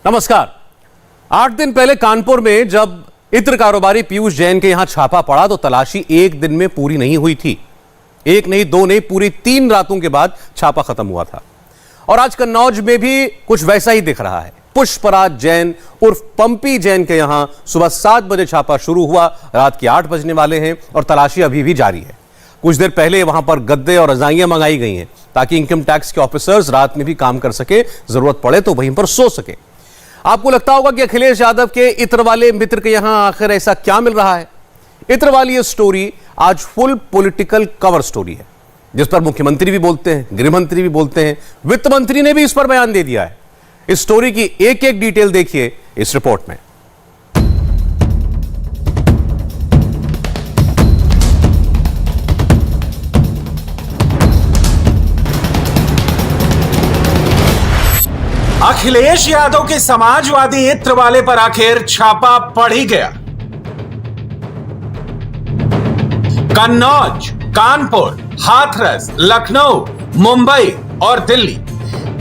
नमस्कार। 8 दिन पहले कानपुर में जब इत्र कारोबारी पीयूष जैन के यहां छापा पड़ा तो तलाशी एक दिन में पूरी नहीं हुई थी। एक नहीं, दो नहीं, पूरी 3 रातों के बाद छापा खत्म हुआ था। और आज कन्नौज में भी कुछ वैसा ही दिख रहा है। पुष्पराज जैन उर्फ पंपी जैन के यहां सुबह 7 बजे छापा शुरू हुआ, रात के 8 बजने वाले हैं और तलाशी अभी भी जारी है। कुछ देर पहले वहां पर गद्दे और रजाइयां मंगाई गई हैं ताकि इनकम टैक्स के ऑफिसर्स रात में भी काम कर सके, जरूरत पड़े तो वहीं पर सो सके। आपको लगता होगा कि अखिलेश यादव के इत्र वाले मित्र के यहां आखिर ऐसा क्या मिल रहा है। इत्र वाली ये स्टोरी आज फुल पॉलिटिकल कवर स्टोरी है, जिस पर मुख्यमंत्री भी बोलते हैं, गृह मंत्री भी बोलते हैं, वित्त मंत्री ने भी इस पर बयान दे दिया है। इस स्टोरी की एक एक डिटेल देखिए इस रिपोर्ट में। अखिलेश यादव के समाजवादी इत्र वाले पर आखिर छापा पड़ ही गया। कन्नौज, कानपुर, हाथरस, लखनऊ, मुंबई और दिल्ली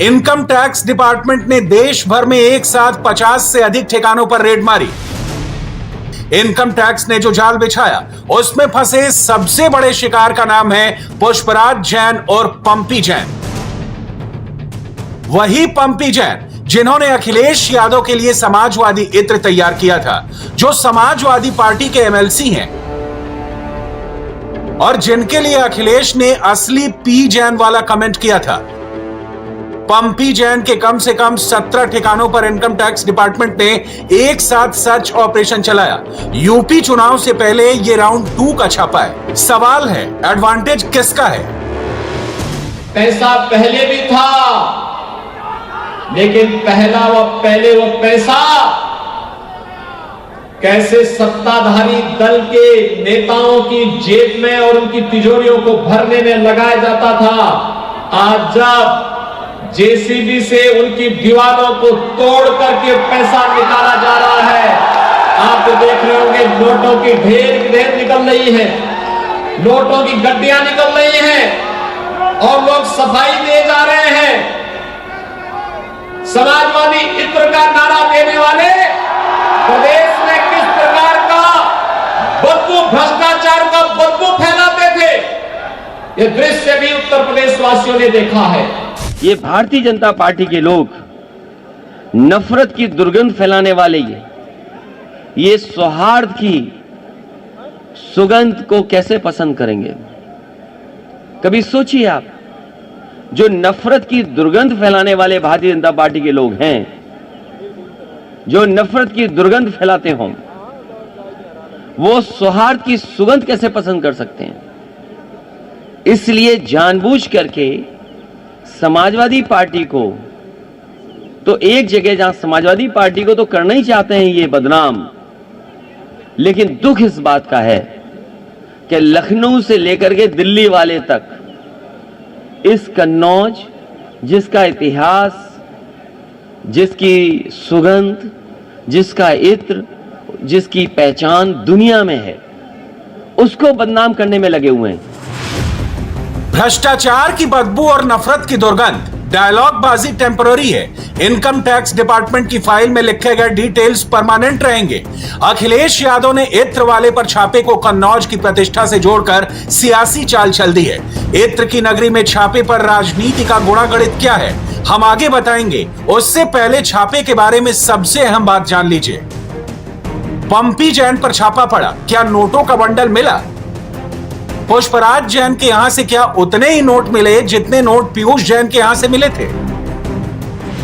इनकम टैक्स डिपार्टमेंट ने देश भर में एक साथ 50 से अधिक ठिकानों पर रेड मारी। इनकम टैक्स ने जो जाल बिछाया उसमें फंसे सबसे बड़े शिकार का नाम है पुष्पराज जैन और पंपी जैन। वही पंपी जैन जिन्होंने अखिलेश यादव के लिए समाजवादी इत्र तैयार किया था, जो समाजवादी पार्टी के एमएलसी हैं और जिनके लिए अखिलेश ने असली पी जैन वाला कमेंट किया था। पंपी जैन के कम से कम 17 ठिकानों पर इनकम टैक्स डिपार्टमेंट ने एक साथ सर्च ऑपरेशन चलाया। यूपी चुनाव से पहले यह राउंड 2 का छापा है। सवाल है, एडवांटेज किसका है? पैसा पहले भी था, लेकिन पहले वो पैसा कैसे सत्ताधारी दल के नेताओं की जेब में और उनकी तिजोरियों को भरने में लगाया जाता था, आज जब जेसीबी से उनकी दीवारों को तोड़ करके पैसा निकाला जा रहा है। आप तो देख रहे होंगे नोटों की ढेर निकल रही है, नोटों की गड्डियां निकल रही हैं और लोग सफाई दे जा रहे हैं। समाजवादी इत्र का नारा देने वाले प्रदेश में किस प्रकार का बदबू, भ्रष्टाचार का बदबू फैलाते थे, यह दृश्य भी उत्तर प्रदेश वासियों ने देखा है। ये भारतीय जनता पार्टी के लोग नफरत की दुर्गंध फैलाने वाले ये सौहार्द की सुगंध को कैसे पसंद करेंगे? कभी सोचिए आप, जो नफरत की दुर्गंध फैलाने वाले भारतीय जनता पार्टी के लोग हैं, जो नफरत की दुर्गंध फैलाते हों, वो सौहार्द की सुगंध कैसे पसंद कर सकते हैं? इसलिए जानबूझ करके समाजवादी पार्टी को तो एक जगह जहां समाजवादी पार्टी को तो करना ही चाहते हैं ये बदनाम, लेकिन दुख इस बात का है कि लखनऊ से लेकर के दिल्ली वाले तक इस कन्नौज, जिसका इतिहास, जिसकी सुगंध, जिसका इत्र, जिसकी पहचान दुनिया में है, उसको बदनाम करने में लगे हुए हैं। भ्रष्टाचार की बदबू और नफरत की दुर्गंध, डायलॉग बाजी टेम्पररी है। इनकम टैक्स डिपार्टमेंट की फाइल में लिखे गए डिटेल्स परमानेंट रहेंगे। अखिलेश यादव ने इत्र वाले पर छापे को कन्नौज की प्रतिष्ठा से जोड़कर सियासी चाल चल दी है। इत्र की नगरी में छापे पर राजनीति का गुणागणित क्या है, हम आगे बताएंगे। उससे पहले छापे के बारे में सबसे अहम बात जान लीजिए। पंपी जैन पर छापा पड़ा, क्या नोटों का बंडल मिला? पुष्पराज जैन के यहां से क्या उतने ही नोट मिले जितने नोट पीयूष जैन के यहां से मिले थे?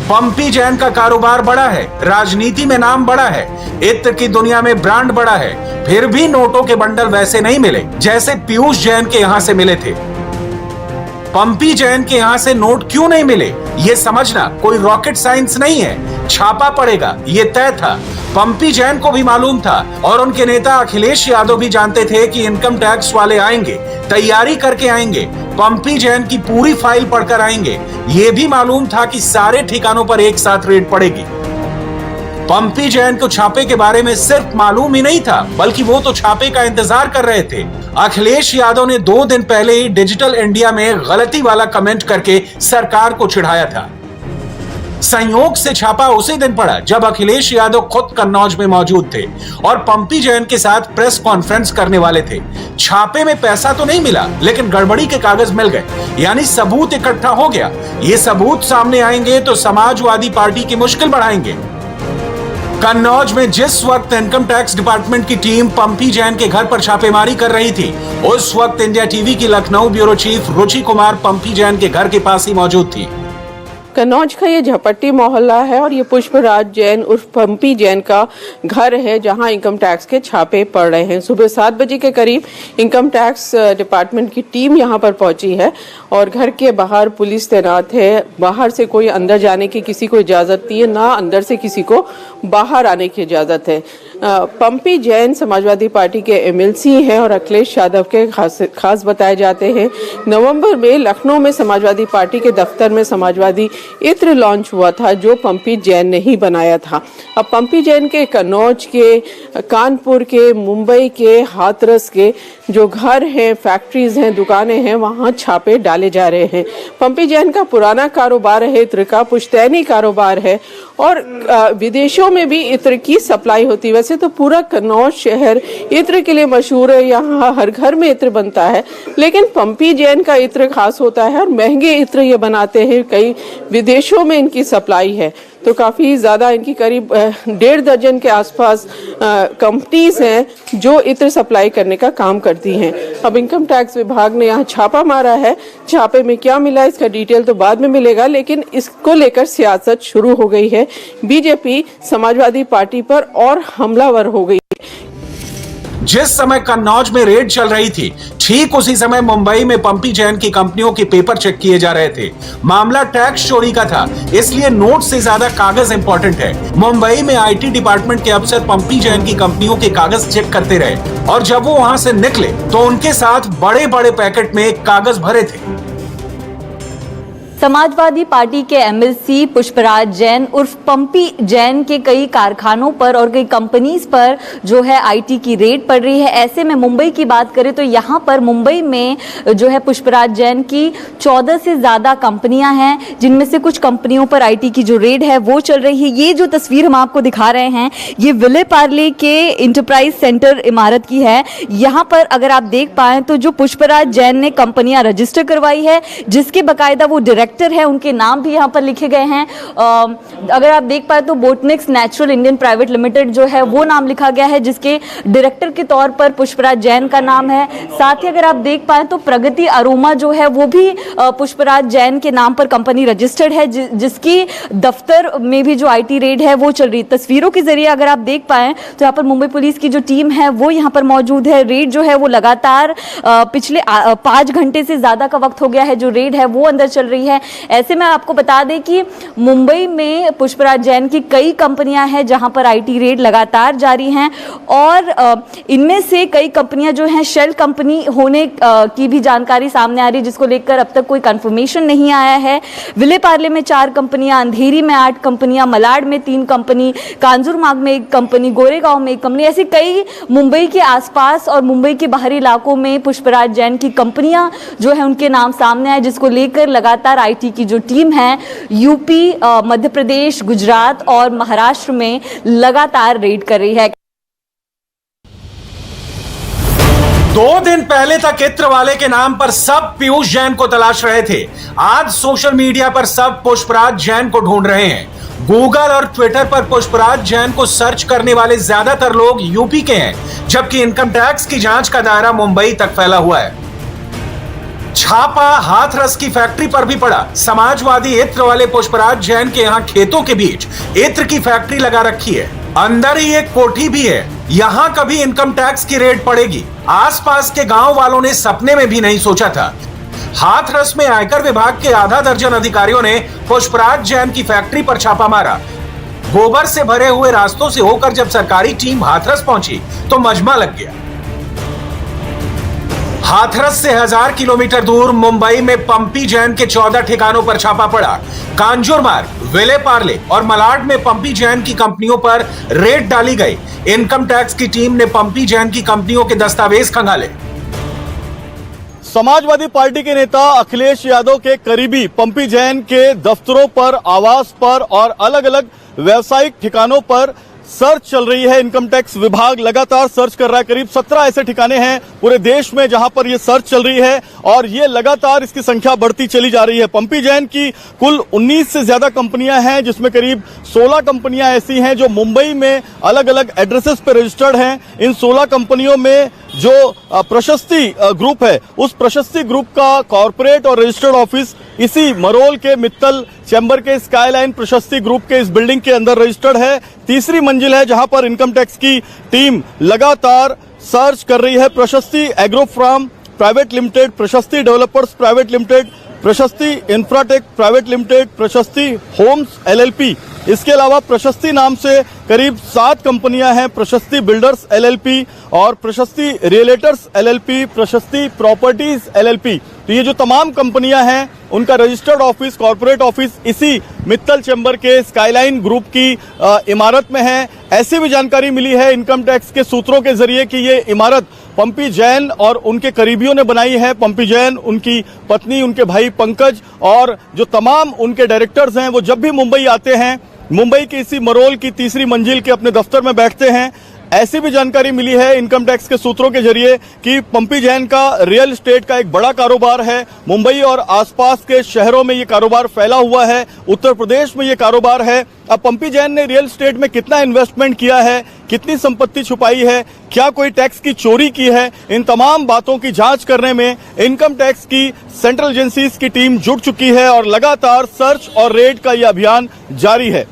पंपी जैन का कारोबार बड़ा है, राजनीति में नाम बड़ा है, इत्र की दुनिया में ब्रांड बड़ा है, फिर भी नोटों के बंडल वैसे नहीं मिले जैसे पीयूष जैन के यहां से मिले थे। पंपी जैन के यहां से नोट क्यों नहीं मिले, यह समझना कोई रॉकेट साइंस नहीं है। छापा पड़ेगा, यह तय था। पंपी जैन को भी मालूम था और उनके नेता अखिलेश यादव भी जानते थे कि इनकम टैक्स वाले आएंगे, तैयारी करके आएंगे, पंपी जैन की पूरी फाइल पढ़कर आएंगे। यह भी मालूम था कि सारे ठिकानों पर एक साथ रेड पड़ेगी। पंपी जैन को छापे के बारे में सिर्फ मालूम ही नहीं था, बल्कि वो तो छापे का इंतजार कर रहे थे। अखिलेश यादव ने 2 दिन पहले ही डिजिटल इंडिया में गलती वाला कमेंट करके सरकार को चिढ़ाया था। संयोग से छापा उसी दिन पड़ा जब अखिलेश यादव खुद कन्नौज में मौजूद थे और पंपी जैन के साथ प्रेस कॉन्फ्रेंस करने वाले थे। छापे में पैसा तो नहीं मिला, लेकिन गड़बड़ी के कागज मिल गए, यानी सबूत इकट्ठा हो गया। ये सबूत सामने आएंगे तो समाजवादी पार्टी की मुश्किल बढ़ाएंगे। कन्नौज में जिस वक्त इनकम टैक्स डिपार्टमेंट की टीम पंपी जैन के घर पर छापेमारी कर रही थी, उस वक्त इंडिया टीवी की लखनऊ ब्यूरो चीफ रुचि कुमार पंपी जैन के घर के पास ही मौजूद थी। कन्नौज का ये झपट्टी मोहल्ला है और ये पुष्पराज जैन उर्फ पंपी जैन का घर है, जहां इनकम टैक्स के छापे पड़ रहे हैं। सुबह 7 बजे के करीब इनकम टैक्स डिपार्टमेंट की टीम यहां पर पहुंची है और घर के बाहर पुलिस तैनात है। बाहर से कोई अंदर जाने की किसी को इजाजत नहीं है, ना अंदर से किसी को बाहर आने की इजाजत है। पंपी जैन समाजवादी पार्टी के एमएलसी हैं और अखिलेश यादव के खास बताए जाते हैं। नवंबर में लखनऊ में समाजवादी पार्टी के दफ्तर में समाजवादी इत्र लॉन्च हुआ था, जो पंपी जैन ने ही बनाया था। अब पंपी जैन के कन्नौज के, कानपुर के, मुंबई के, हाथरस के जो घर हैं, फैक्ट्रीज हैं, दुकानें हैं, वहां छापे डाले जा रहे हैं। पंपी जैन का पुराना कारोबार है, इत्र का पुश्तैनी कारोबार है और विदेशों में भी इत्र की सप्लाई होती है। वैसे तो पूरा कन्नौज शहर इत्र के लिए मशहूर है, यहाँ हर घर में इत्र बनता है, लेकिन पंपी जैन का इत्र खास होता है और महंगे इत्र ये बनाते हैं। कई विदेशों में इनकी सप्लाई है, तो काफ़ी ज़्यादा इनकी करीब 1.5 दर्जन के आसपास कंपनीज हैं जो इत्र सप्लाई करने का काम करती हैं। अब इनकम टैक्स विभाग ने यहाँ छापा मारा है। छापे में क्या मिला इसका डिटेल तो बाद में मिलेगा, लेकिन इसको लेकर सियासत शुरू हो गई है। बीजेपी समाजवादी पार्टी पर और हमलावर हो गई। जिस समय कन्नौज में रेड चल रही थी, ठीक उसी समय मुंबई में पंपी जैन की कंपनियों के पेपर चेक किए जा रहे थे। मामला टैक्स चोरी का था, इसलिए नोट से ज्यादा कागज इंपॉर्टेंट है। मुंबई में आईटी डिपार्टमेंट के अफसर पंपी जैन की कंपनियों के कागज चेक करते रहे और जब वो वहां से निकले तो उनके साथ बड़े बड़े पैकेट में कागज भरे थे। समाजवादी पार्टी के एमएलसी पुष्पराज जैन उर्फ पंपी जैन के कई कारखानों पर और कई कंपनीज पर जो है आईटी की रेड पड़ रही है। ऐसे में मुंबई की बात करें तो यहाँ पर मुंबई में जो है पुष्पराज जैन की 14 से ज़्यादा कंपनियां हैं, जिनमें से कुछ कंपनियों पर आईटी की जो रेड है वो चल रही है। ये जो तस्वीर हम आपको दिखा रहे हैं ये विले पार्ले के इंटरप्राइज सेंटर इमारत की है। यहाँ पर अगर आप देख पाएँ तो जो पुष्पराज जैन ने कंपनियाँ रजिस्टर करवाई है, जिसके बाकायदा वो डायरेक्टर है, उनके नाम भी यहाँ पर लिखे गए हैं। अगर आप देख पाए तो बोटनिक्स नेचुरल इंडियन प्राइवेट लिमिटेड जो है वो नाम लिखा गया है, जिसके डायरेक्टर के तौर पर पुष्पराज जैन का नाम है। साथ ही अगर आप देख पाए तो प्रगति अरोमा जो है वो भी पुष्पराज जैन के नाम पर कंपनी रजिस्टर्ड है, जिसकी दफ्तर में भी जो आईटी रेड है वो चल रही है। तस्वीरों के जरिए अगर आप देख पाए तो यहाँ पर मुंबई पुलिस की जो टीम है वो यहाँ पर मौजूद है। रेड जो है वो लगातार पिछले 5 घंटे से ज्यादा का वक्त हो गया है, जो रेड है वो अंदर चल रही है। ऐसे में आपको बता दें कि मुंबई में पुष्पराज जैन की कई कंपनियां हैं जहां पर आईटी रेड लगातार जारी हैं और इनमें से कई कंपनियां जो हैं शेल कंपनी होने की भी जानकारी सामने आ रही है, जिसको लेकर अब तक कोई कंफर्मेशन नहीं आया है। विले पार्ले में 4 कंपनियां, अंधेरी में 8 कंपनियां, मलाड में 3 कंपनी, कांजूरमार्ग में 1 कंपनी, गोरेगांव में 1 कंपनी, ऐसी कई मुंबई के आसपास और मुंबई के बाहरी इलाकों में पुष्पराज जैन की कंपनियां जो है उनके नाम सामने आए, जिसको लेकर लगातार आईटी की जो टीम है यूपी, मध्य प्रदेश, गुजरात और महाराष्ट्र में लगातार रेड कर रही है। 2 दिन पहले तक इत्र वाले के नाम पर सब पीयूष जैन को तलाश रहे थे। आज सोशल मीडिया पर सब पुष्पराज जैन को ढूंढ रहे हैं। गूगल और ट्विटर पर पुष्पराज जैन को सर्च करने वाले ज्यादातर लोग यूपी के हैं, जबकि इनकम टैक्स की जांच का दायरा मुंबई तक फैला हुआ है। छापा हाथरस की फैक्ट्री पर भी पड़ा। समाजवादी इत्र वाले पुष्पराज जैन के यहाँ खेतों के बीच इत्र की फैक्ट्री लगा रखी है। अंदर ही एक कोठी भी है। यहाँ कभी इनकम टैक्स की रेड पड़ेगी, आसपास के गांव वालों ने सपने में भी नहीं सोचा था। हाथरस में आयकर विभाग के आधा दर्जन अधिकारियों ने पुष्पराज जैन की फैक्ट्री पर छापा मारा। गोबर से भरे हुए रास्तों से होकर जब सरकारी टीम हाथरस पहुंची तो मजमा लग गया। हाथरस से 1000 किलोमीटर दूर मुंबई में पंपी जैन के 14 ठिकानों पर छापा पड़ा। कांजूरमार्ग, विले पार्ले और मलाड में पंपी जैन की कंपनियों पर रेड डाली गई। इनकम टैक्स की टीम ने पंपी जैन की कंपनियों के दस्तावेज खंगाले। समाजवादी पार्टी के नेता अखिलेश यादव के करीबी पंपी जैन के दफ्तरों पर, आवास पर और अलग अलग व्यावसायिक ठिकानों पर सर्च चल रही है। इनकम टैक्स विभाग लगातार सर्च कर रहा है। करीब 17 ऐसे ठिकाने हैं पूरे देश में जहां पर यह सर्च चल रही है और ये लगातार इसकी संख्या बढ़ती चली जा रही है। पंपी जैन की कुल 19 से ज्यादा कंपनियां हैं, जिसमें करीब 16 कंपनियां ऐसी हैं जो मुंबई में अलग अलग एड्रेसेस पर रजिस्टर्ड हैं। इन 16 कंपनियों में जो प्रशस्ति ग्रुप है, उस प्रशस्ति ग्रुप का कॉर्पोरेट और रजिस्टर्ड ऑफिस इसी मरोल के मित्तल चैम्बर के स्काईलाइन प्रशस्ति ग्रुप के इस बिल्डिंग के अंदर रजिस्टर्ड है। तीसरी मंजिल है जहां पर इनकम टैक्स की टीम लगातार सर्च कर रही है। प्रशस्ति एग्रो फार्म प्राइवेट लिमिटेड, प्रशस्ति डेवलपर्स प्राइवेट लिमिटेड, प्रशस्ति इंफ्राटेक प्राइवेट लिमिटेड, प्रशस्ति होम्स एलएलपी, इसके अलावा प्रशस्ति नाम से करीब 7 कंपनियां हैं, प्रशस्ति बिल्डर्स एलएलपी और प्रशस्ति रियलेटर्स एलएलपी, प्रशस्ति प्रॉपर्टीज एलएलपी। तो ये जो तमाम कंपनियां हैं उनका रजिस्टर्ड ऑफिस, कॉर्पोरेट ऑफिस इसी मित्तल चैम्बर के स्काईलाइन ग्रुप की इमारत में है। ऐसी भी जानकारी मिली है इनकम टैक्स के सूत्रों के जरिए कि ये इमारत पंपी जैन और उनके करीबियों ने बनाई है। पंपी जैन, उनकी पत्नी, उनके भाई पंकज और जो तमाम उनके डायरेक्टर्स हैं, वो जब भी मुंबई आते हैं, मुंबई की इसी मरोल की तीसरी मंजिल के अपने दफ्तर में बैठते हैं। ऐसी भी जानकारी मिली है इनकम टैक्स के सूत्रों के जरिए कि पंपी जैन का रियल एस्टेट का एक बड़ा कारोबार है। मुंबई और आसपास के शहरों में ये कारोबार फैला हुआ है, उत्तर प्रदेश में ये कारोबार है। अब पंपी जैन ने रियल एस्टेट में कितना इन्वेस्टमेंट किया है, कितनी संपत्ति छुपाई है, क्या कोई टैक्स की चोरी की है, इन तमाम बातों की जांच करने में इनकम टैक्स की सेंट्रल एजेंसीज की टीम जुट चुकी है और लगातार सर्च और रेड का यह अभियान जारी है।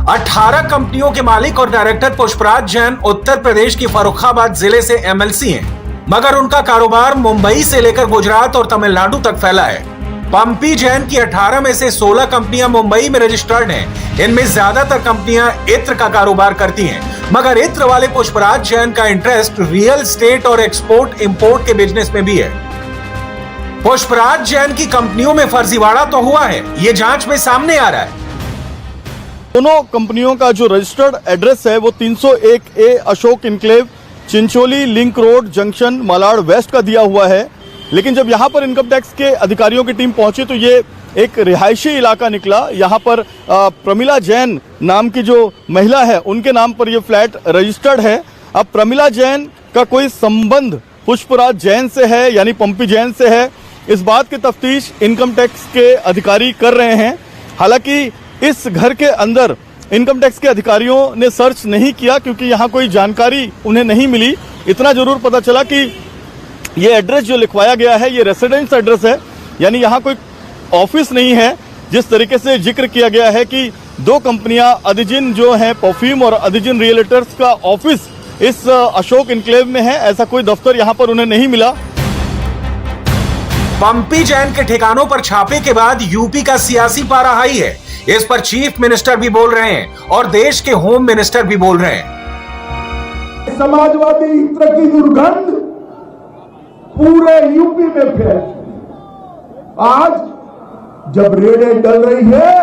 18 कंपनियों के मालिक और डायरेक्टर पुष्पराज जैन उत्तर प्रदेश की फर्रुखाबाद जिले से एमएलसी हैं, मगर उनका कारोबार मुंबई से लेकर गुजरात और तमिलनाडु तक फैला है। पंपी जैन की 18 में से 16 कंपनियां मुंबई में रजिस्टर्ड हैं। इनमें ज्यादातर कंपनियां इत्र का कारोबार करती हैं, मगर इत्र वाले पुष्पराज जैन का इंटरेस्ट रियल एस्टेट और एक्सपोर्ट इंपोर्ट के बिजनेस में भी है। पुष्पराज जैन की कंपनियों में फर्जीवाड़ा तो हुआ है, ये जांच में सामने आ रहा है। दोनों कंपनियों का जो रजिस्टर्ड एड्रेस है वो 301A Ashok enclave, Chincholi link road junction, Malad west का दिया हुआ है। लेकिन जब यहाँ पर इनकम टैक्स के अधिकारियों की टीम पहुंची तो ये एक रिहायशी इलाका निकला। यहाँ पर प्रमिला जैन नाम की जो महिला है उनके नाम पर यह फ्लैट रजिस्टर्ड है। अब प्रमिला जैन का कोई संबंध पुष्पराज जैन से है यानी पंपी जैन से है, इस बात की तफ्तीश इनकम टैक्स के अधिकारी कर रहे हैं। हालांकि इस घर के अंदर इनकम टैक्स के अधिकारियों ने सर्च नहीं किया क्योंकि यहाँ कोई जानकारी उन्हें नहीं मिली। इतना जरूर पता चला कि ये एड्रेस जो लिखवाया गया है ये रेसिडेंस एड्रेस है, यानी यहाँ कोई ऑफिस नहीं है। जिस तरीके से जिक्र किया गया है कि 2 कंपनियां अदिजिन जो है परफ्यूम और अदिजिन रियलेटर्स का ऑफिस इस अशोक इनक्लेव में है, ऐसा कोई दफ्तर यहाँ पर उन्हें नहीं मिला। पंपी जैन के ठिकानों पर छापे के बाद यूपी का सियासी पारा हाई है। इस पर चीफ मिनिस्टर भी बोल रहे हैं और देश के होम मिनिस्टर भी बोल रहे हैं। समाजवादी इत्र की दुर्गंध पूरे यूपी में फैल चुकी। आज जब रेडें डल रही है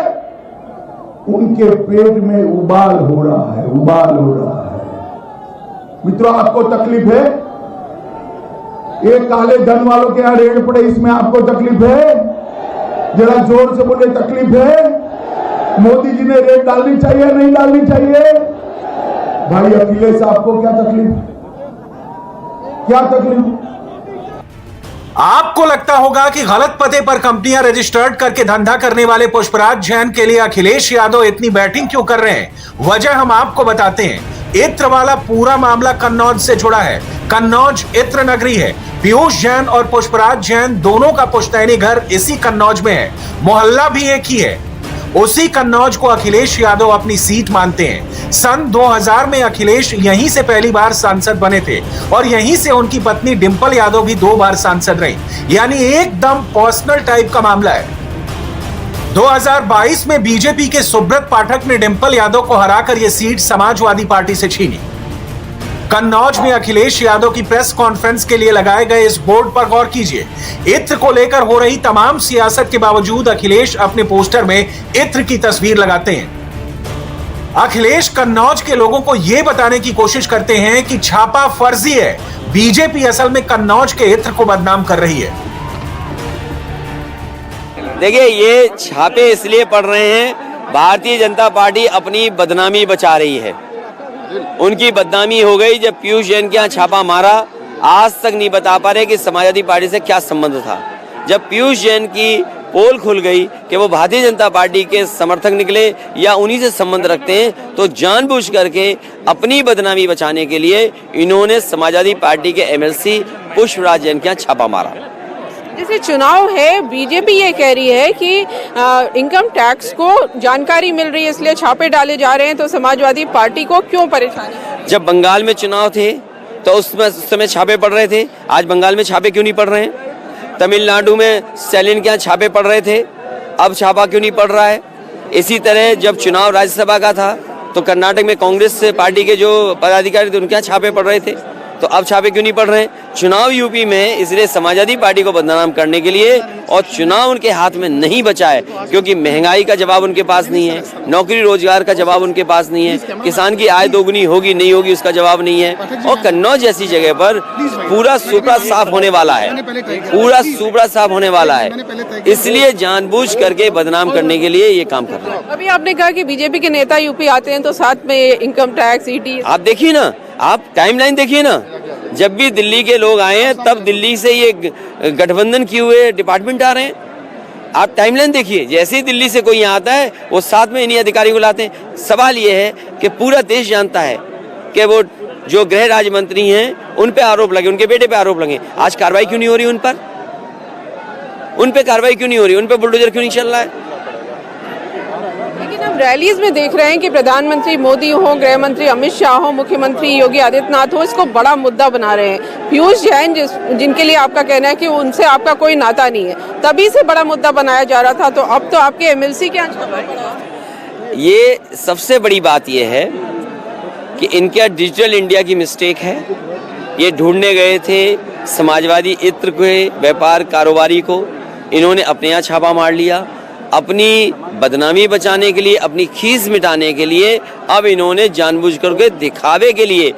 उनके पेट में उबाल हो रहा है, उबाल हो रहा है। मित्रों, आपको तकलीफ है? ये काले धन वालों के यहां रेड पड़े, इसमें आपको तकलीफ है? जरा जोर से बोले, तकलीफ है? मोदी जी ने रेड डालनी चाहिए नहीं डालनी चाहिए? भाई अखिलेश, आपको क्या तकलीफ, क्या तकलीफ? आपको लगता होगा कि गलत पते पर कंपनियां रजिस्टर्ड करके धंधा करने वाले पुष्पराज जैन के लिए अखिलेश यादव इतनी बैटिंग क्यों कर रहे हैं? वजह हम आपको बताते हैं। इत्र वाला पूरा मामला कन्नौज से जुड़ा है। कन्नौज इत्र नगरी है। पीयूष जैन और पुष्पराज जैन दोनों का पुश्तैनी घर इसी कन्नौज में है, मोहल्ला भी एक ही है। उसी कन्नौज को अखिलेश यादव अपनी सीट मानते हैं। सन 2000 में अखिलेश यहीं से पहली बार सांसद बने थे और यहीं से उनकी पत्नी डिंपल यादव भी 2 बार सांसद रही, यानी एकदम पर्सनल टाइप का मामला है। 2022 में बीजेपी के सुब्रत पाठक ने डिंपल यादव को हराकर यह सीट समाजवादी पार्टी से छीनी। कन्नौज में अखिलेश यादव की प्रेस कॉन्फ्रेंस के लिए लगाए गए इस बोर्ड पर गौर कीजिए। इत्र को लेकर हो रही तमाम सियासत के बावजूद अखिलेश अपने पोस्टर में इत्र की तस्वीर लगाते हैं। अखिलेश कन्नौज के लोगों को यह बताने की कोशिश करते हैं कि छापा फर्जी है, बीजेपी असल में कन्नौज के इत्र को बदनाम कर रही है। देखिए, ये छापे इसलिए पड़ रहे हैं, भारतीय जनता पार्टी अपनी बदनामी बचा रही है। उनकी बदनामी हो गई जब पीयूष जैन के यहाँ छापा मारा। आज तक नहीं बता पा रहे कि समाजवादी पार्टी से क्या संबंध था। जब पीयूष जैन की पोल खुल गई कि वो भारतीय जनता पार्टी के समर्थक निकले या उन्हीं से संबंध रखते हैं, तो जानबूझ करके अपनी बदनामी बचाने के लिए इन्होंने समाजवादी पार्टी के एमएलसी पुष्पराज जैन के यहाँ छापा मारा। जैसे चुनाव है, बीजेपी ये कह रही है कि इनकम टैक्स को जानकारी मिल रही है इसलिए छापे डाले जा रहे हैं, तो समाजवादी पार्टी को क्यों परेशानी? जब बंगाल में चुनाव थे तो उस समय छापे पड़ रहे थे, आज बंगाल में छापे क्यों नहीं पड़ रहे हैं? तमिलनाडु में सैलिन के यहाँ छापे पड़ रहे थे, अब छापा क्यों नहीं पड़ रहा है? इसी तरह जब चुनाव राज्यसभा का था तो कर्नाटक में कांग्रेस पार्टी के जो पदाधिकारी थे उनके यहाँ छापे पड़ रहे थे, तो अब छापे क्यों नहीं पड़ रहे हैं? चुनाव यूपी में इसलिए समाजवादी पार्टी को बदनाम करने के लिए, और चुनाव उनके हाथ में नहीं बचा है क्योंकि महंगाई का जवाब उनके पास नहीं है, नौकरी रोजगार का जवाब उनके पास नहीं है, किसान की आय दोगुनी होगी नहीं होगी उसका जवाब नहीं है, और कन्नौज जैसी जगह पर पूरा सुपड़ा साफ होने वाला है, पूरा सुपड़ा साफ होने वाला है, इसलिए जानबूझ करके बदनाम करने के लिए ये काम कर रहे हैं। अभी आपने कहा कि बीजेपी के नेता यूपी आते हैं तो साथ में इनकम टैक्स, ईडी, आप देखिए ना, आप टाइमलाइन देखिए ना, जब भी दिल्ली के लोग आए हैं तब दिल्ली से ये गठबंधन किए हुए डिपार्टमेंट आ रहे हैं। आप टाइमलाइन देखिए, जैसे ही दिल्ली से कोई यहाँ आता है वो साथ में इन्हीं अधिकारियों को लाते हैं। सवाल ये है कि पूरा देश जानता है कि वो जो गृह राज्य मंत्री हैं उन पे आरोप लगे, उनके बेटे पे आरोप लगे, आज कार्रवाई क्यों नहीं हो रही उन पर? उन पे कार्रवाई क्यों नहीं हो रही? उन पे बुलडोजर क्यों नहीं चल रहा है? लेकिन हम रैलीज में देख रहे हैं कि प्रधानमंत्री मोदी हो, गृह मंत्री अमित शाह हो, मुख्यमंत्री योगी आदित्यनाथ हो, इसको बड़ा मुद्दा बना रहे हैं। पीयूष जैन जिनके लिए आपका कहना है कि उनसे आपका कोई नाता नहीं है, तभी से बड़ा मुद्दा बनाया जा रहा था, तो अब तो आपके एमएलसी क्या छापा पड़ा? ये सबसे बड़ी बात ये है कि इनका डिजिटल इंडिया की मिस्टेक है। ये ढूंढने गए थे समाजवादी इत्र के व्यापार कारोबारी को, इन्होंने अपने यहाँ छापा मार लिया। अपनी बदनामी बचाने के लिए, अपनी खीस मिटाने के लिए अब इन्होंने जानबूझ करके दिखावे के लिए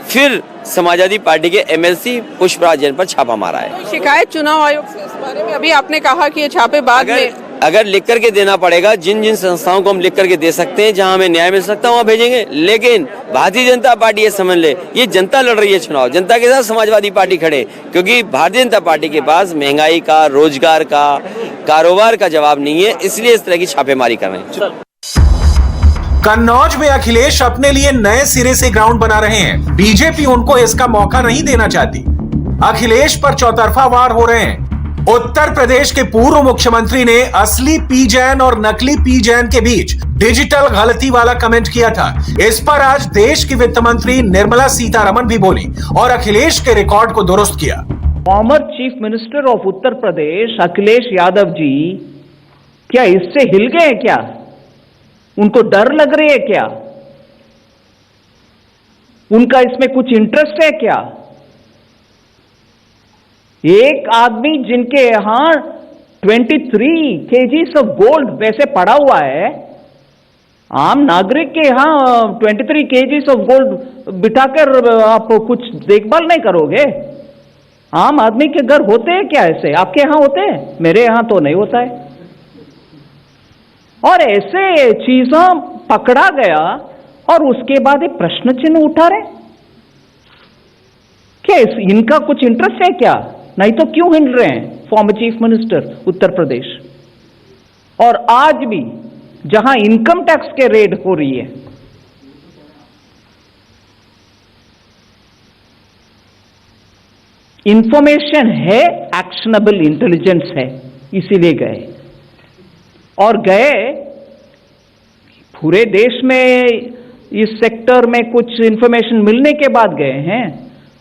फिर समाजवादी पार्टी के एमएलसी पुष्पराज जैन पर छापा मारा है। शिकायत चुनाव आयोग से इस बारे में अभी आपने कहा कि ये छापे बाद में अगर लिख करके देना पड़ेगा, जिन जिन संस्थाओं को हम लिख करके दे सकते हैं, जहां हमें न्याय मिल सकता है वहां भेजेंगे। लेकिन भारतीय जनता पार्टी ये समझ ले, ये जनता लड़ रही है चुनाव, जनता के साथ समाजवादी पार्टी खड़े, क्योंकि भारतीय जनता पार्टी के पास महंगाई का, रोजगार का, कारोबार का जवाब नहीं है, इसलिए इस तरह की छापेमारी कर रहे हैं। कन्नौज में अखिलेश अपने लिए नए सिरे से ग्राउंड बना रहे हैं। बीजेपी उनको इसका मौका नहीं देना चाहती। अखिलेश पर चौतरफा वार हो रहे हैं। उत्तर प्रदेश के पूर्व मुख्यमंत्री ने असली पी जैन और नकली पी जैन के बीच डिजिटल गलती वाला कमेंट किया था। इस पर आज देश की वित्त मंत्री निर्मला सीतारमण भी बोली और अखिलेश के रिकॉर्ड को दुरुस्त किया। Former chief minister of Uttar Pradesh Akhilesh Yadav ji क्या इससे हिल गए क्या? उनको डर लग रही है क्या? उनका इसमें कुछ इंटरेस्ट है क्या? एक आदमी जिनके यहां 23 केजीज ऑफ गोल्ड वैसे पड़ा हुआ है, आम नागरिक के यहां 23 केजीज ऑफ गोल्ड बिठाकर आप कुछ देखभाल नहीं करोगे? आम आदमी के घर होते हैं क्या ऐसे? आपके यहां होते हैं? मेरे यहां तो नहीं होता है। और ऐसे चीजों पकड़ा गया और उसके बाद एक प्रश्न चिन्ह उठा रहे क्या? इनका कुछ इंटरेस्ट है क्या? नहीं तो क्यों हिल रहे हैं former chief minister Uttar Pradesh? और आज भी जहां इनकम टैक्स के रेड हो रही है, इंफॉर्मेशन है, एक्शनेबल इंटेलिजेंस है, इसीलिए गए। और गए पूरे देश में इस सेक्टर में कुछ इंफॉर्मेशन मिलने के बाद गए हैं,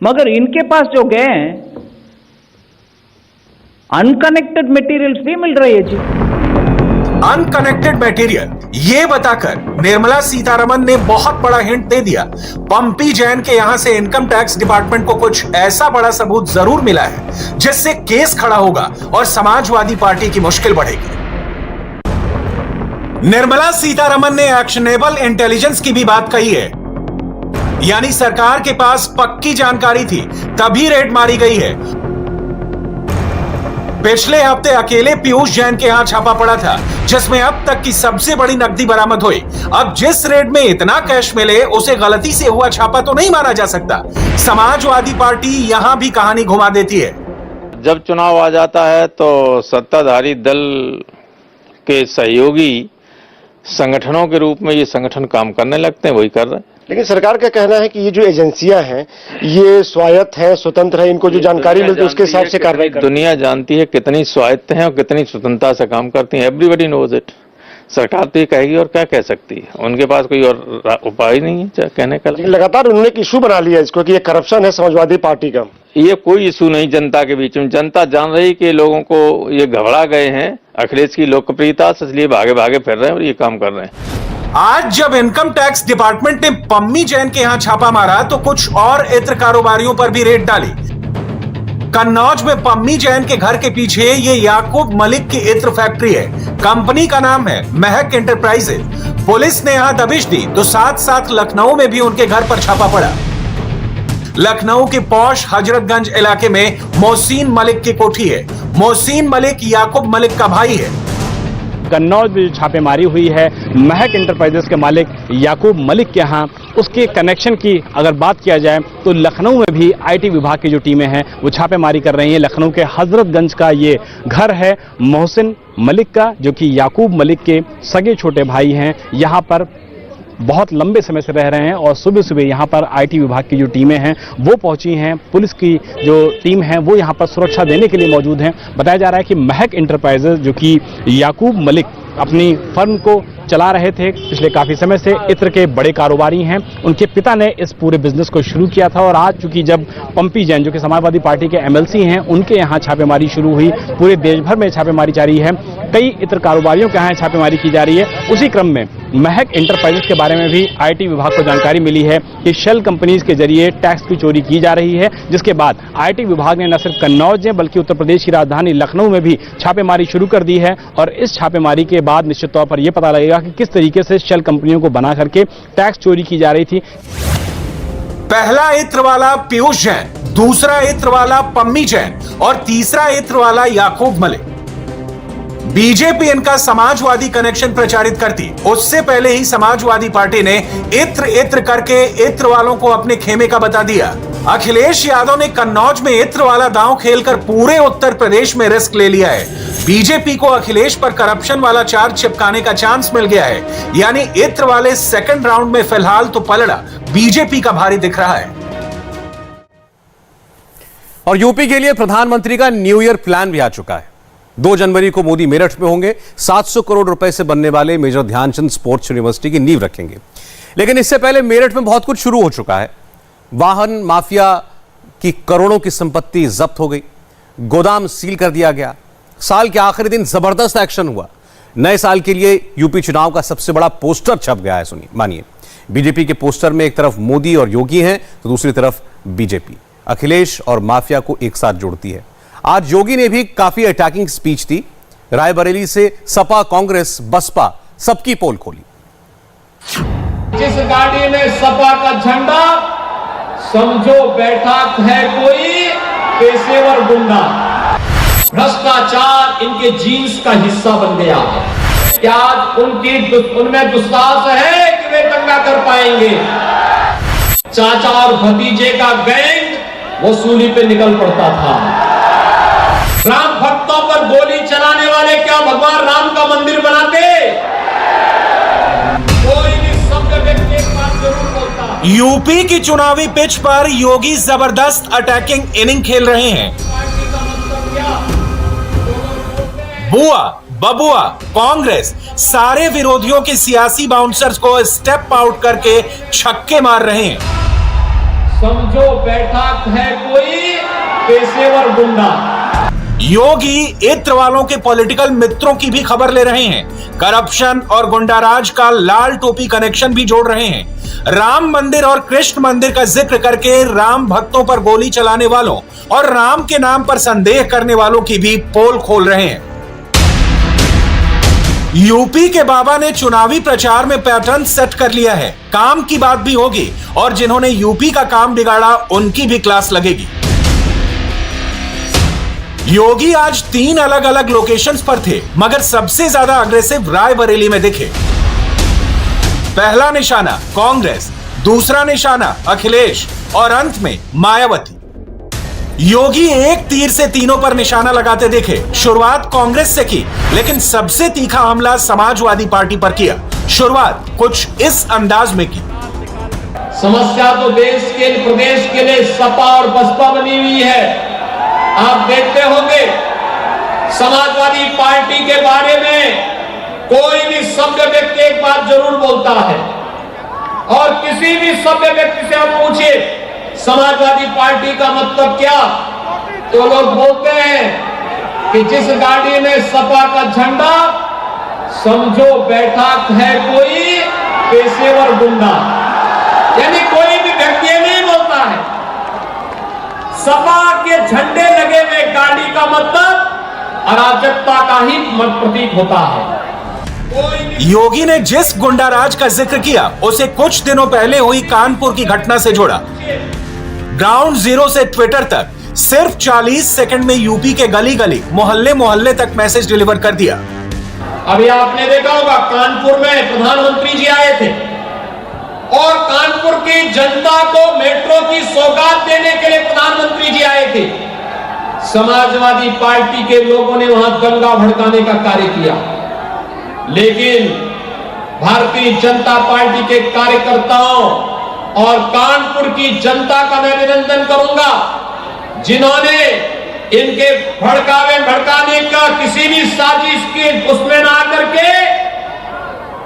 मगर इनके पास जो गए हैं अनकनेक्टेड मटेरियल्स भी मिल रही है जी। अनकनेक्टेड मटेरियल, ये बताकर निर्मला सीतारमण ने बहुत बड़ा हिंट दे दिया। पंपी जैन के यहां से इनकम टैक्स डिपार्टमेंट को कुछ ऐसा बड़ा सबूत जरूर मिला है जिससे केस खड़ा होगा और समाजवादी पार्टी की मुश्किल बढ़ेगी। निर्मला सीतारमण ने एक्शनेबल इंटेलिजेंस की भी बात कही है, यानी सरकार के पास पक्की जानकारी थी तभी रेड मारी गई है। पिछले हफ्ते अकेले पीयूष जैन के यहां छापा पड़ा था, जिसमें अब तक की सबसे बड़ी नकदी बरामद हुई। अब जिस रेड में इतना कैश मिले उसे गलती से हुआ छापा तो नहीं माना जा सकता। समाजवादी पार्टी यहां भी कहानी घुमा देती है। जब चुनाव आ जाता है तो सत्ताधारी दल के सहयोगी संगठनों के रूप में ये संगठन काम करने लगते हैं, वही कर रहे हैं। लेकिन सरकार का कहना है कि ये जो एजेंसियां हैं ये स्वायत्त है, स्वतंत्र है, इनको जो जानकारी मिलती है उसके हिसाब से कार्रवाई करती है। दुनिया जानती है कितनी स्वायत्त है और कितनी स्वतंत्रता से काम करती है। Everybody knows it. सरकार तो ये कहेगी और क्या कह सकती है, उनके पास कोई और उपाय नहीं है कहने का। लगातार उन्होंने एक इशू बना लिया इसको कि ये करप्शन है समाजवादी पार्टी का। ये कोई इशू नहीं जनता के बीच में। जनता जान रही कि लोगों को ये घबरा गए हैं अखिलेश की लोकप्रियता से, इसलिए भागे भागे फिर रहे हैं और ये काम कर रहे हैं। आज जब इनकम टैक्स डिपार्टमेंट ने पम्मी जैन के यहां छापा मारा तो कुछ और इत्र कारोबारियों पर भी रेड डाली। कन्नौज में पम्मी जैन के घर के पीछे ये याकूब मलिक की इत्र फैक्ट्री है। कंपनी का नाम है महक एंटरप्राइजेज। पुलिस ने यहां दबिश दी तो साथ साथ लखनऊ में भी उनके घर पर छापा पड़ा। लखनऊ के पौष हजरतगंज इलाके में मोहसिन मलिक की कोठी है। मोहसिन मलिक याकूब मलिक का भाई है। कन्नौज में जो छापेमारी हुई है महक एंटरप्राइजेस के मालिक याकूब मलिक के यहाँ, उसके कनेक्शन की अगर बात किया जाए तो लखनऊ में भी आईटी विभाग की जो टीमें हैं वो छापेमारी कर रही हैं। लखनऊ के हजरतगंज का ये घर है मोहसिन मलिक का, जो कि याकूब मलिक के सगे छोटे भाई हैं। यहाँ पर बहुत लंबे समय से रह रहे हैं और सुबह सुबह यहाँ पर आईटी विभाग की जो टीमें हैं वो पहुंची हैं। पुलिस की जो टीम है वो यहाँ पर सुरक्षा देने के लिए मौजूद हैं। बताया जा रहा है कि महक एंटरप्राइजेज, जो कि याकूब मलिक अपनी फर्म को चला रहे थे पिछले काफी समय से, इत्र के बड़े कारोबारी हैं। उनके पिता ने इस पूरे बिजनेस को शुरू किया था और आज चूंकि जब पम्पी जैन, जो कि समाजवादी पार्टी के एमएलसी हैं, उनके यहाँ छापेमारी शुरू हुई, पूरे देश भर में छापेमारी जारी है, कई इत्र कारोबारियों के यहाँ छापेमारी की जा रही है। उसी क्रम में महक एंटरप्राइजेस के बारे में भी आईटी विभाग को जानकारी मिली है कि शेल कंपनीज के जरिए टैक्स की चोरी की जा रही है, जिसके बाद आईटी विभाग ने न सिर्फ कन्नौज में बल्कि उत्तर प्रदेश की राजधानी लखनऊ में भी छापेमारी शुरू कर दी है। और इस छापेमारी के बाद निश्चित तौर पर यह पता लगेगा कि किस तरीके से शेल कंपनियों को बना करके टैक्स चोरी की जा रही थी। पहला इत्र वाला पीयूष जैन, दूसरा इत्र वाला पम्मी जैन और तीसरा इत्र वाला याकूब मलिक। बीजेपी इनका समाजवादी कनेक्शन प्रचारित करती। उससे पहले ही समाजवादी पार्टी ने इत्र करके इत्र वालों को अपने खेमे का बता दिया। अखिलेश यादव ने कन्नौज में इत्र वाला दांव खेलकर पूरे उत्तर प्रदेश में रिस्क ले लिया है। बीजेपी को अखिलेश पर करप्शन वाला चार्ज चिपकाने का चांस मिल गया है। यानी इत्र वाले सेकंड राउंड में फिलहाल तो पलड़ा बीजेपी का भारी दिख रहा है। और यूपी के लिए प्रधानमंत्री का न्यू ईयर प्लान भी आ चुका है। 2 जनवरी को मोदी मेरठ में होंगे। 700 करोड़ रुपए से बनने वाले मेजर ध्यानचंद स्पोर्ट्स यूनिवर्सिटी की नींव रखेंगे। लेकिन इससे पहले मेरठ में बहुत कुछ शुरू हो चुका है। वाहन माफिया की करोड़ों की संपत्ति जब्त हो गई, गोदाम सील कर दिया गया। साल के आखिरी दिन जबरदस्त एक्शन हुआ। नए साल के लिए यूपी चुनाव का सबसे बड़ा पोस्टर छप गया है। सुनिए, मानिए, बीजेपी के पोस्टर में एक तरफ मोदी और योगी हैं तो दूसरी तरफ बीजेपी अखिलेश और माफिया को एक साथ जोड़ती है। आज योगी ने भी काफी अटैकिंग स्पीच दी। रायबरेली से सपा, कांग्रेस, बसपा सबकी पोल खोली। जिस गाड़ी में सपा का झंडा, समझो बैठा है कोई पेशेवर गुंडा। भ्रष्टाचार इनके जीन्स का हिस्सा बन गया है। क्या उनमें दुस्साहस है कि वे दंगा कर पाएंगे? चाचा और भतीजे का गैंग वसूली पे निकल पड़ता था। राम भक्तों पर गोली चलाने वाले क्या भगवान राम का मंदिर बनाते? कोई भी शब्द व्यक्ति एक बात जरूर बोलता। यूपी की चुनावी पिच पर योगी जबरदस्त अटैकिंग इनिंग खेल रहे हैं। बुआ, बबुआ, कांग्रेस सारे विरोधियों के सियासी बाउंसर्स को स्टेप आउट करके छक्के मार रहे हैं। समझो बैठा है कोई पेशेवर गुंडा। योगी इत्र वालों के पॉलिटिकल मित्रों की भी खबर ले रहे हैं। करप्शन और गुंडाराज का लाल टोपी कनेक्शन भी जोड़ रहे हैं। राम मंदिर और कृष्ण मंदिर का जिक्र करके राम भक्तों पर गोली चलाने वालों और राम के नाम पर संदेह करने वालों की भी पोल खोल रहे हैं। यूपी के बाबा ने चुनावी प्रचार में पैटर्न सेट कर लिया है। काम की बात भी होगी और जिन्होंने यूपी का काम बिगाड़ा उनकी भी क्लास लगेगी। योगी आज 3 अलग अलग लोकेशंस पर थे, मगर सबसे ज्यादा अग्रेसिव रायबरेली में दिखे। पहला निशाना कांग्रेस, दूसरा निशाना अखिलेश और अंत में मायावती। योगी एक तीर से तीनों पर निशाना लगाते दिखे। शुरुआत कांग्रेस से की, लेकिन सबसे तीखा हमला समाजवादी पार्टी पर किया। शुरुआत कुछ इस अंदाज में की। समस्या तो देश के प्रदेश के लिए सपा और बसपा बनी हुई है। आप देखते होंगे समाजवादी पार्टी के बारे में कोई भी सभ्य व्यक्ति एक बात जरूर बोलता है, और किसी भी सभ्य व्यक्ति से आप पूछिए समाजवादी पार्टी का मतलब क्या, तो लोग बोलते हैं कि जिस गाड़ी में सपा का झंडा, समझो बैठा है कोई पेशेवर गुंडा। यानी कोई भी व्यक्ति नहीं बोलता है। सपा के झंडे लगे हुए गाड़ी का मतलब अराजकता का ही प्रतीक होता है। योगी ने जिस गुंडाराज का जिक्र किया उसे कुछ दिनों पहले हुई कानपुर की घटना से जोड़ा। ग्राउंड जीरो से ट्विटर तक सिर्फ 40 सेकंड में यूपी के गली गली, मोहल्ले मोहल्ले तक मैसेज डिलीवर कर दिया। अभी आपने देखा होगा कानपुर में प्रधानमंत्री जी आए थे और कानपुर की जनता को मेट्रो की सौगात देने के लिए प्रधानमंत्री जी आए थे। समाजवादी पार्टी के लोगों ने वहां दंगा भड़काने का कार्य किया, लेकिन भारतीय जनता पार्टी के कार्यकर्ताओं और कानपुर की जनता का मैं अभिनंदन करूंगा, जिन्होंने इनके भड़काने का किसी भी साजिश के उसमें ना करके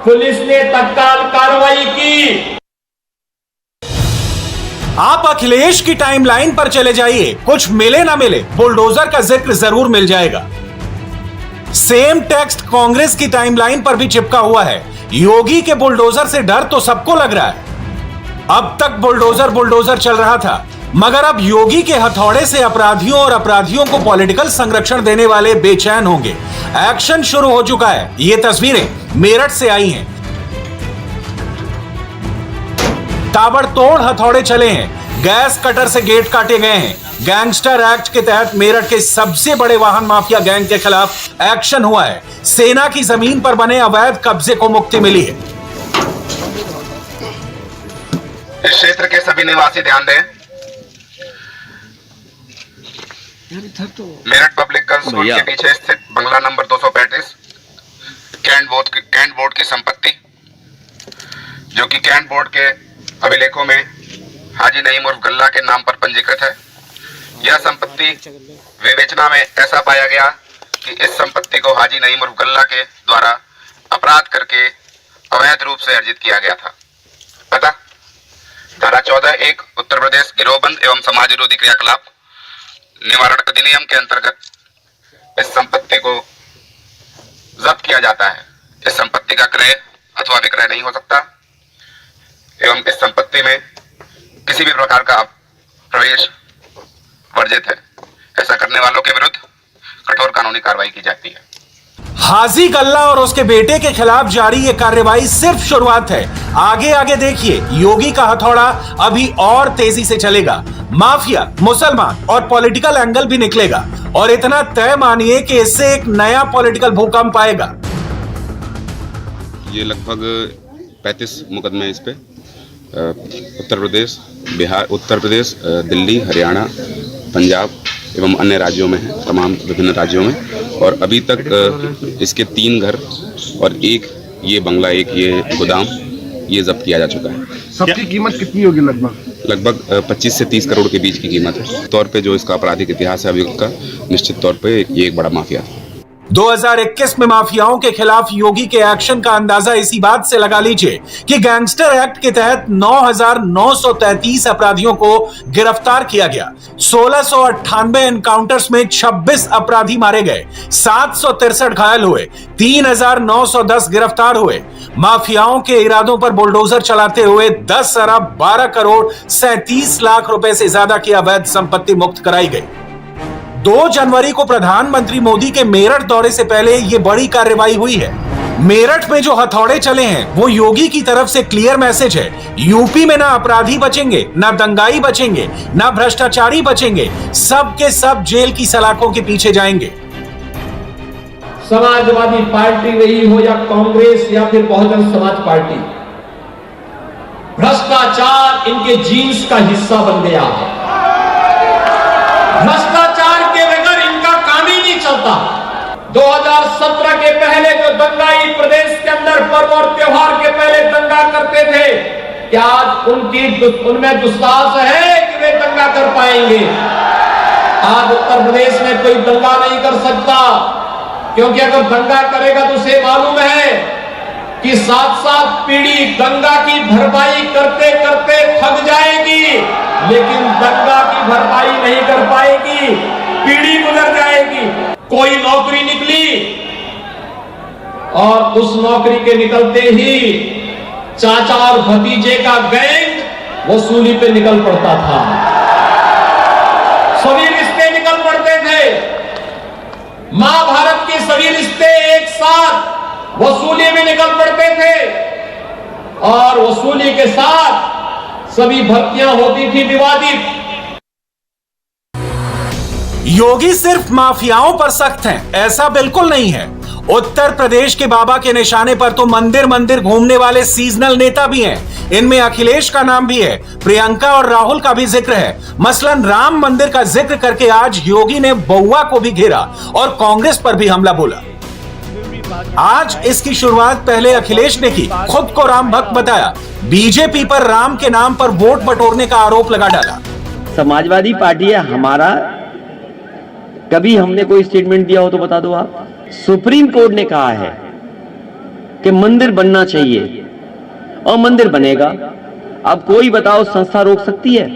पुलिस ने तत्काल कार्रवाई की। आप अखिलेश की टाइमलाइन पर चले जाइए, कुछ मिले ना मिले बुलडोजर का जिक्र जरूर मिल जाएगा। सेम टेक्स्ट कांग्रेस की टाइमलाइन पर भी चिपका हुआ है। योगी के बुलडोजर से डर तो सबको लग रहा है। अब तक बुलडोजर चल रहा था, मगर अब योगी के हथौड़े से अपराधियों और अपराधियों को पॉलिटिकल संरक्षण देने वाले बेचैन होंगे। एक्शन शुरू हो चुका है। ये तस्वीरें मेरठ से आई हैं। ताबड़तोड़ हथौड़े चले हैं, गैस कटर से गेट काटे गए हैं। गैंगस्टर एक्ट के तहत मेरठ के सबसे बड़े वाहन माफिया गैंग के खिलाफ एक्शन हुआ है। सेना की जमीन पर बने अवैध कब्जे को मुक्ति मिली है। इस क्षेत्र के सभी निवासी ध्यान दें। मेरठ पब्लिक गर्ल्स स्कूल के पीछे स्थित बंगला नंबर 235 कैंट बोर्ड की संपत्ति, जो कि कैंट बोर्ड के अभिलेखों में हाजी नईम उर्फ गल्ला के नाम पर पंजीकृत है। यह संपत्ति विवेचना में ऐसा पाया गया कि इस संपत्ति को हाजी नईम उर्फ गल्ला के द्वारा अपराध करके अवैध रूप से अर्जित किया गया था। पता धारा 14(1) उत्तर प्रदेश गिरोहबंद एवं समाज विरोधी क्रियाकलाप निवारण अधिनियम के अंतर्गत इस संपत्ति को जब्त किया जाता है। इस संपत्ति का क्रय अथवा विक्रय नहीं हो सकता एवं इस संपत्ति में किसी भी प्रकार का प्रवेश वर्जित है। ऐसा करने वालों के विरुद्ध कठोर कानूनी कार्रवाई की जाती है। हाजी गल्ला और उसके बेटे के खिलाफ जारी ये कार्रवाई सिर्फ शुरुआत है। आगे आगे देखिए, योगी का हथौड़ा अभी और तेजी से चलेगा। माफिया, मुसलमान और पॉलिटिकल एंगल भी निकलेगा, और इतना तय मानिए कि इससे एक नया पॉलिटिकल भूकंप आएगा। ये लगभग 35 मुकदमे इस पे उत्तर प्रदेश, दिल्ली, हरियाणा, पंजाब एवं अन्य राज्यों में है, तमाम विभिन्न राज्यों में। और अभी तक इसके 3 घर और एक ये बंगला, एक ये गोदाम, ये जब्त किया जा चुका है। सबकी कीमत कितनी होगी? लगभग 25 से 30 करोड़ के बीच की कीमत है। तौर पे जो इसका आपराधिक इतिहास है अभियुक्त का, निश्चित तौर पे ये एक बड़ा माफिया था। 2021 में माफियाओं के खिलाफ योगी के एक्शन का अंदाजा इसी बात से लगा लीजिए कि गैंगस्टर एक्ट के तहत 9,933 अपराधियों को गिरफ्तार किया गया। 1698 एनकाउंटर्स में 26 अपराधी मारे गए, 763 घायल हुए, 3,910 गिरफ्तार हुए। माफियाओं के इरादों पर बुलडोजर चलाते हुए 10 अरब 12 करोड़ 37 लाख रुपए से ज्यादा की अवैध संपत्ति मुक्त कराई गई। 2 जनवरी को प्रधानमंत्री मोदी के मेरठ दौरे से पहले यह बड़ी कार्रवाई हुई है। मेरठ में जो हथौड़े चले हैं वो योगी की तरफ से क्लियर मैसेज है। यूपी में ना अपराधी बचेंगे, ना दंगाई बचेंगे, ना भ्रष्टाचारी बचेंगे, सब के सब जेल की सलाखों के पीछे जाएंगे। समाजवादी पार्टी रही हो या कांग्रेस या फिर बहुजन समाज पार्टी, भ्रष्टाचार इनके जीन्स का हिस्सा बन गया है। भ्रष्टाचार के बगैर इनका काम ही नहीं चलता। 2017 के पहले जो दंगाई प्रदेश के अंदर पर्व और त्योहार के पहले दंगा करते थे, क्या आज उनमें दुस्साहस है कि वे दंगा कर पाएंगे? आज उत्तर प्रदेश में कोई दंगा नहीं कर सकता, क्योंकि अगर दंगा करेगा तो उसे मालूम है कि 7-7 पीढ़ी दंगा की भरपाई करते करते थक जाएगी, लेकिन दंगा की भरपाई नहीं कर पाएगी, पीढ़ी गुजर जाएगी। कोई नौकरी निकली और उस नौकरी के निकलते ही चाचा और भतीजे का गैंग वसूली पे निकल पड़ता था। सभी रिश्ते निकल पड़ते थे। महाभारत के सभी रिश्ते एक साथ वसूली में निकल पड़ते थे और वसूली के साथ सभी भर्तियां होती थी विवादित। योगी सिर्फ माफियाओं पर सख्त हैं, ऐसा बिल्कुल नहीं है। उत्तर प्रदेश के बाबा के निशाने पर तो मंदिर मंदिर घूमने वाले सीजनल नेता भी हैं। इनमें अखिलेश का नाम भी है, प्रियंका और राहुल का भी जिक्र है। मसलन राम मंदिर का जिक्र करके आज योगी ने बउआ को भी घेरा और कांग्रेस पर भी हमला बोला। आज इसकी शुरुआत पहले अखिलेश ने की, खुद को राम भक्त बताया, बीजेपी पर राम के नाम पर वोट बटोरने का आरोप लगा डाला। समाजवादी पार्टी है हमारा, कभी हमने कोई स्टेटमेंट दिया हो तो बता दो आप। सुप्रीम कोर्ट ने कहा है कि मंदिर बनना चाहिए और मंदिर बनेगा। अब कोई बताओ संस्था रोक सकती है?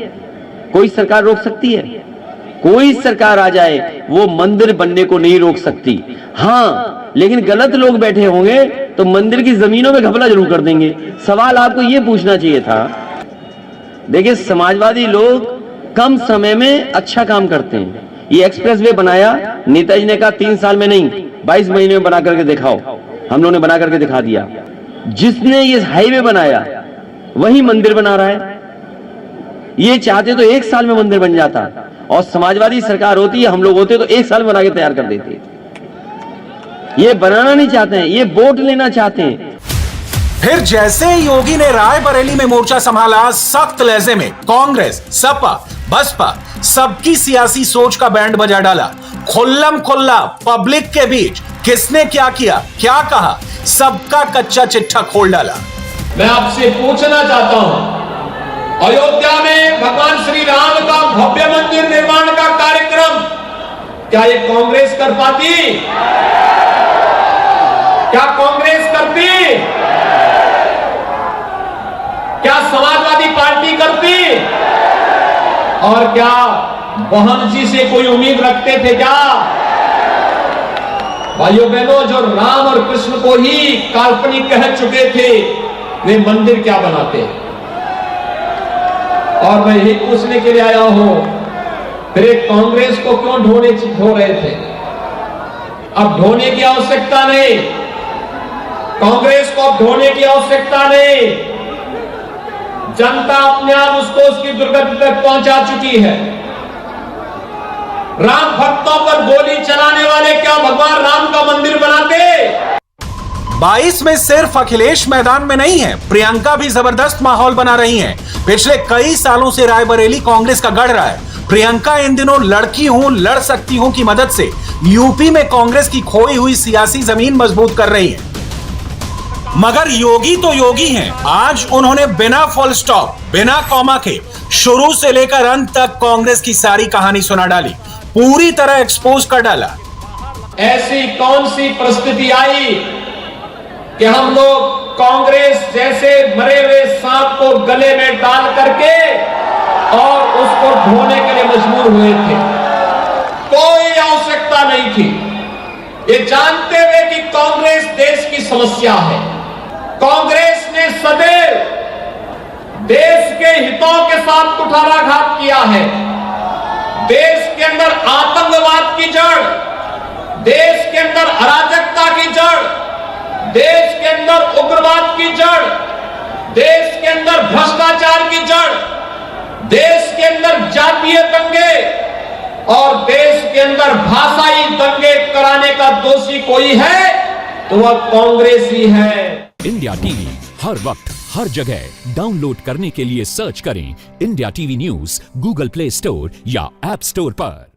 कोई सरकार रोक सकती है? कोई सरकार आ जाए वो मंदिर बनने को नहीं रोक सकती। हाँ, लेकिन गलत लोग बैठे होंगे तो मंदिर की जमीनों में घपला जरूर कर देंगे। सवाल आपको ये पूछना चाहिए था। देखिए, समाजवादी लोग कम समय में अच्छा काम करते हैं। ये एक्सप्रेसवे बनाया, नेताजी ने कहा 3 साल में नहीं 22 महीने में बना करके दिखाओ। हम लोगों ने बना करके दिखा दिया। जिसने ये हाईवे बनाया वही मंदिर बना रहा है। ये चाहते तो 1 साल में मंदिर बन जाता, और समाजवादी सरकार होती है, हम लोग होते तो 1 साल में बना के तैयार कर देते। ये बनाना नहीं चाहते हैं, ये वोट लेना चाहते हैं। फिर जैसे योगी ने रायबरेली में मोर्चा संभाला, सख्त लहजे में कांग्रेस, सपा, बसपा सबकी सियासी सोच का बैंड बजा डाला। खुल्लम खुल्ला पब्लिक के बीच किसने क्या किया, क्या कहा, सबका कच्चा चिट्ठा खोल डाला। मैं आपसे पूछना चाहता हूं, अयोध्या में भगवान श्री राम का भव्य मंदिर निर्माण का कार्यक्रम क्या ये कांग्रेस कर पाती? क्या कांग्रेस करती? क्या समाजवादी पार्टी करती? और क्या बहन जी से कोई उम्मीद रखते थे क्या? भाइयों बहनों, जो राम और कृष्ण को ही काल्पनिक कह चुके थे, वे मंदिर क्या बनाते? और मैं यही पूछने के लिए आया हूं, फिर कांग्रेस को क्यों ढो रहे थे? अब ढोने की आवश्यकता नहीं, कांग्रेस को अब ढोने की आवश्यकता नहीं। जनता अपने आप उसको उसकी दुर्गति तक पहुंचा चुकी है। राम भक्तों पर गोली चलाने वाले क्या भगवान राम का मंदिर बनाते? 22 में सिर्फ अखिलेश मैदान में नहीं है, प्रियंका भी जबरदस्त माहौल बना रही हैं। पिछले कई सालों से रायबरेली कांग्रेस का गढ़ रहा है। प्रियंका इन दिनों लड़की हूं, लड़ सकती हूं की मदद से यूपी में कांग्रेस की खोई हुई सियासी जमीन मजबूत कर रही है। मगर योगी तो योगी हैं। आज उन्होंने बिना फुल स्टॉप, बिना कॉमा के शुरू से लेकर अंत तक कांग्रेस की सारी कहानी सुना डाली, पूरी तरह एक्सपोज कर डाला। ऐसी कौन सी परिस्थिति आई कि हम लोग कांग्रेस जैसे मरे हुए सांप को गले में डाल करके और उसको ढोने के लिए मजबूर हुए थे? कोई आवश्यकता नहीं थी। ये जानते हुए कि कांग्रेस देश की समस्या है, कांग्रेस ने सदैव देश के हितों के साथ कुठाराघात किया है। देश के अंदर आतंकवाद की जड़, देश के अंदर अराजकता की जड़, देश जातीय दंगे और देश के अंदर भाषाई दंगे कराने का दोषी कोई है तो वह कांग्रेस ही है। इंडिया टीवी हर वक्त हर जगह डाउनलोड करने के लिए सर्च करें India TV news Google play store या ऐप स्टोर पर।